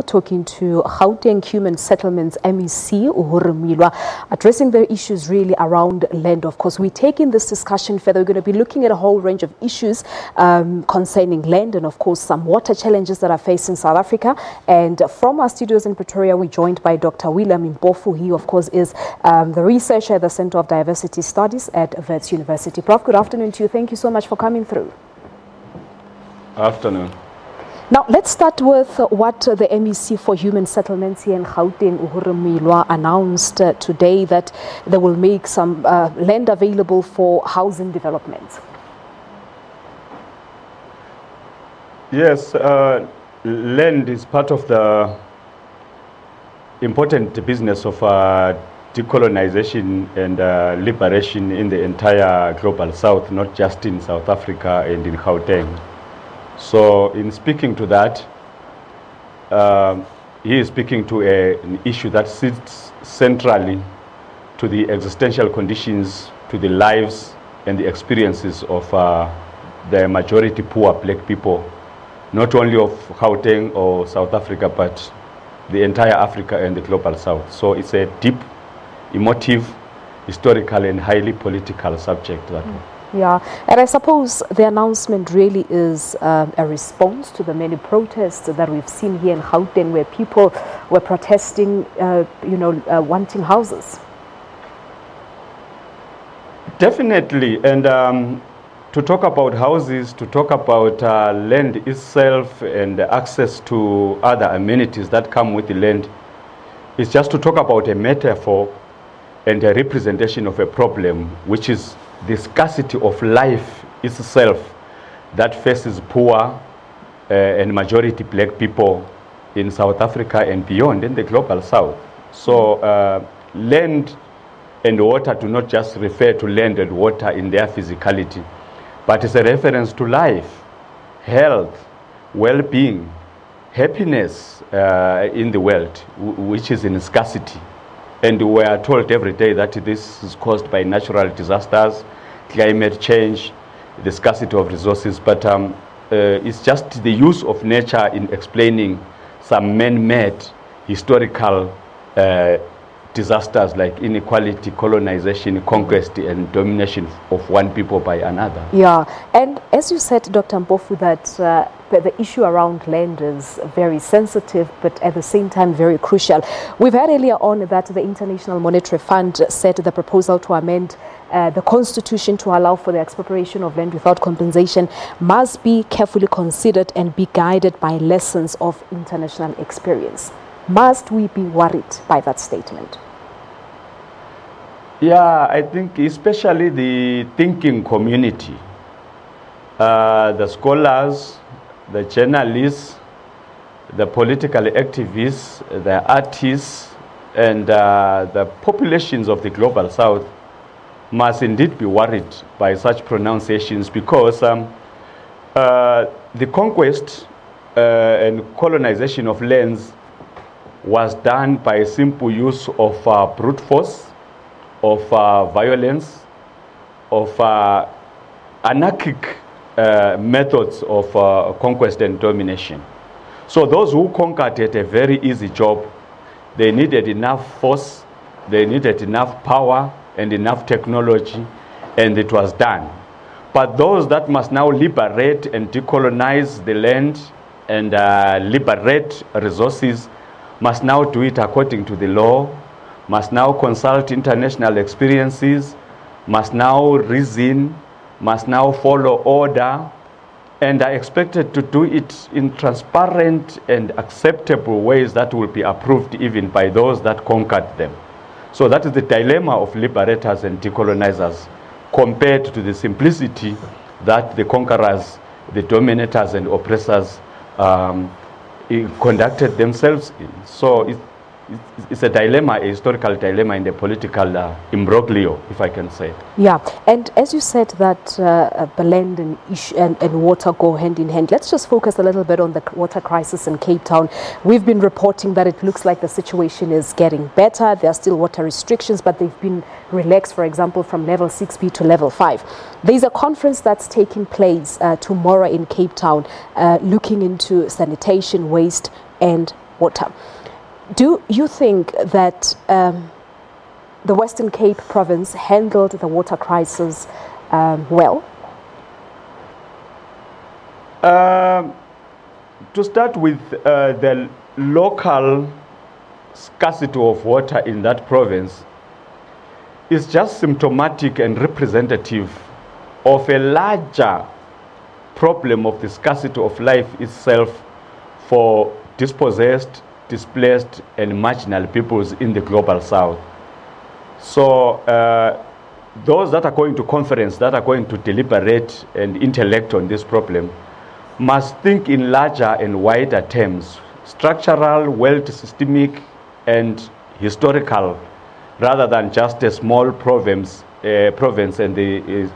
talking to Gauteng Human Settlements MEC, Uhuru Moiloa, addressing the issues really around land. Of course, we're taking this discussion further. We're going to be looking at a whole range of issues concerning land and, of course, some water challenges that are facing South Africa. And from our studios in Pretoria, we're joined by Dr. Mpofu. He, of course, is the researcher at the Center of Diversity Studies at Wits University. Prof, good afternoon to you. Thank you so much for coming through. Afternoon. Now, let's start with what the MEC for Human Settlements here in Gauteng, Uhuru Moiloa, announced today, that they will make some land available for housing development. Yes, land is part of the important business of decolonization and liberation in the entire global south, not just in South Africa and in Gauteng. So in speaking to that, he is speaking to an issue that sits centrally to the existential conditions, to the lives and the experiences of the majority poor black people, not only of Gauteng or South Africa, but the entire Africa and the global south. So it's a deep, emotive, historical and highly political subject. Yeah, and I suppose the announcement really is a response to the many protests that we've seen here in Gauteng, where people were protesting, wanting houses. Definitely, and to talk about houses, to talk about land itself and access to other amenities that come with the land, is just to talk about a metaphor and a representation of a problem, which is the scarcity of life itself that faces poor and majority black people in South Africa and beyond, in the global south. So land and water do not just refer to land and water in their physicality, but it's a reference to life, health, well-being, happiness in the world, which is in scarcity. And we are told every day that this is caused by natural disasters, climate change, the scarcity of resources, but it's just the use of nature in explaining some man-made historical disasters like inequality, colonization, conquest, and domination of one people by another. Yeah, and as you said, Dr. Mpofu, that the issue around land is very sensitive, but at the same time very crucial. We've heard earlier on that the International Monetary Fund said the proposal to amend the Constitution to allow for the expropriation of land without compensation must be carefully considered and be guided by lessons of international experience. Must we be worried by that statement? Yeah, I think especially the thinking community, the scholars, the journalists, the political activists, the artists, and the populations of the global south must indeed be worried by such pronunciations, because the conquest and colonization of lands was done by simple use of brute force, of violence, of anarchic methods of conquest and domination. So those who conquered had a very easy job. They needed enough force, they needed enough power and enough technology, and it was done. But those that must now liberate and decolonize the land and liberate resources must now do it according to the law, must now consult international experiences, must now reason, must now follow order, and are expected to do it in transparent and acceptable ways that will be approved even by those that conquered them. So that is the dilemma of liberators and decolonizers compared to the simplicity that the conquerors, the dominators and oppressors conducted themselves in. So it's a dilemma, a historical dilemma in the political imbroglio, if I can say. Yeah, and as you said that the land and water go hand in hand, let's just focus a little bit on the water crisis in Cape Town. We've been reporting that it looks like the situation is getting better. There are still water restrictions, but they've been relaxed, for example, from level 6B to level 5. There's a conference that's taking place tomorrow in Cape Town, looking into sanitation, waste, and water. Do you think that the Western Cape province handled the water crisis well? To start with, the local scarcity of water in that province is just symptomatic and representative of a larger problem of the scarcity of life itself for dispossessed, displaced, and marginal peoples in the global south. So those that are going to conference, that are going to deliberate and intellect on this problem, must think in larger and wider terms, structural, world systemic, and historical, rather than just a small province and the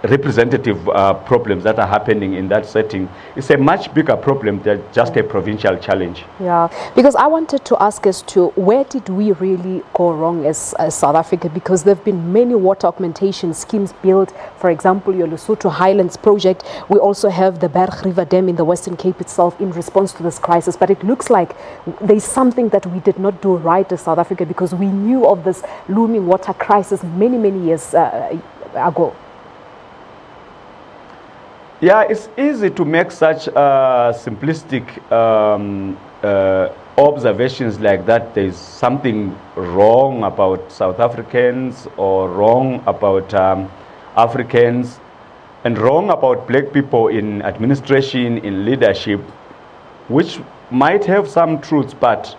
representative problems that are happening in that setting. It's a much bigger problem than just a provincial challenge. Yeah, because I wanted to ask as to where did we really go wrong as South Africa, because there have been many water augmentation schemes built. For example, your Lesotho Highlands project. We also have the Berg River Dam in the Western Cape itself in response to this crisis. But it looks like there's something that we did not do right as South Africa, because we knew of this looming water crisis many years ago. Yeah, it's easy to make such simplistic observations like that. There's something wrong about South Africans, or wrong about Africans, and wrong about black people in administration, in leadership, which might have some truths. But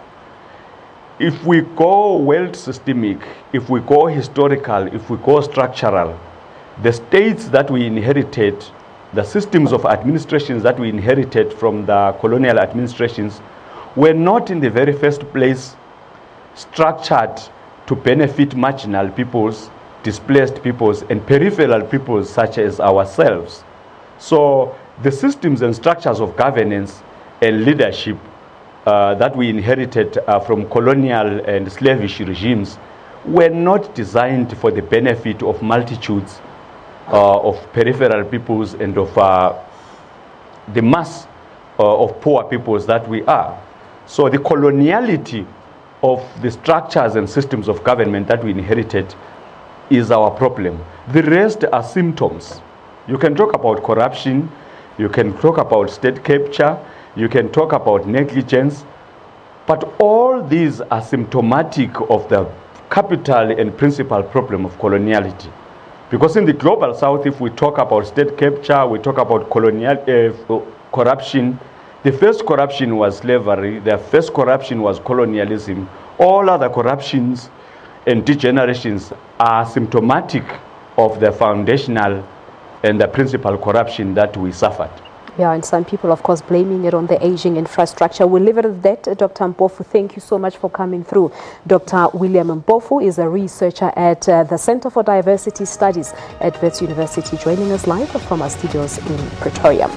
if we go world systemic, if we go historical, if we go structural, the states that we inherited, the systems of administrations that we inherited from the colonial administrations, were not in the very first place structured to benefit marginal peoples, displaced peoples, and peripheral peoples such as ourselves. So the systems and structures of governance and leadership that we inherited from colonial and slavish regimes were not designed for the benefit of multitudes of peripheral peoples and of the mass of poor peoples that we are. So the coloniality of the structures and systems of government that we inherited is our problem. The rest are symptoms. You can talk about corruption, you can talk about state capture, you can talk about negligence, but all these are symptomatic of the capital and principal problem of coloniality. Because in the global south, if we talk about state capture, we talk about corruption. The first corruption was slavery, the first corruption was colonialism. All other corruptions and degenerations are symptomatic of the foundational and the principal corruption that we suffered. Yeah, and some people, of course, blaming it on the aging infrastructure. We'll leave it at that. Dr. Mpofu, thank you so much for coming through. Dr. William Mpofu is a researcher at the Center for Diversity Studies at Wits University, joining us live from our studios in Pretoria.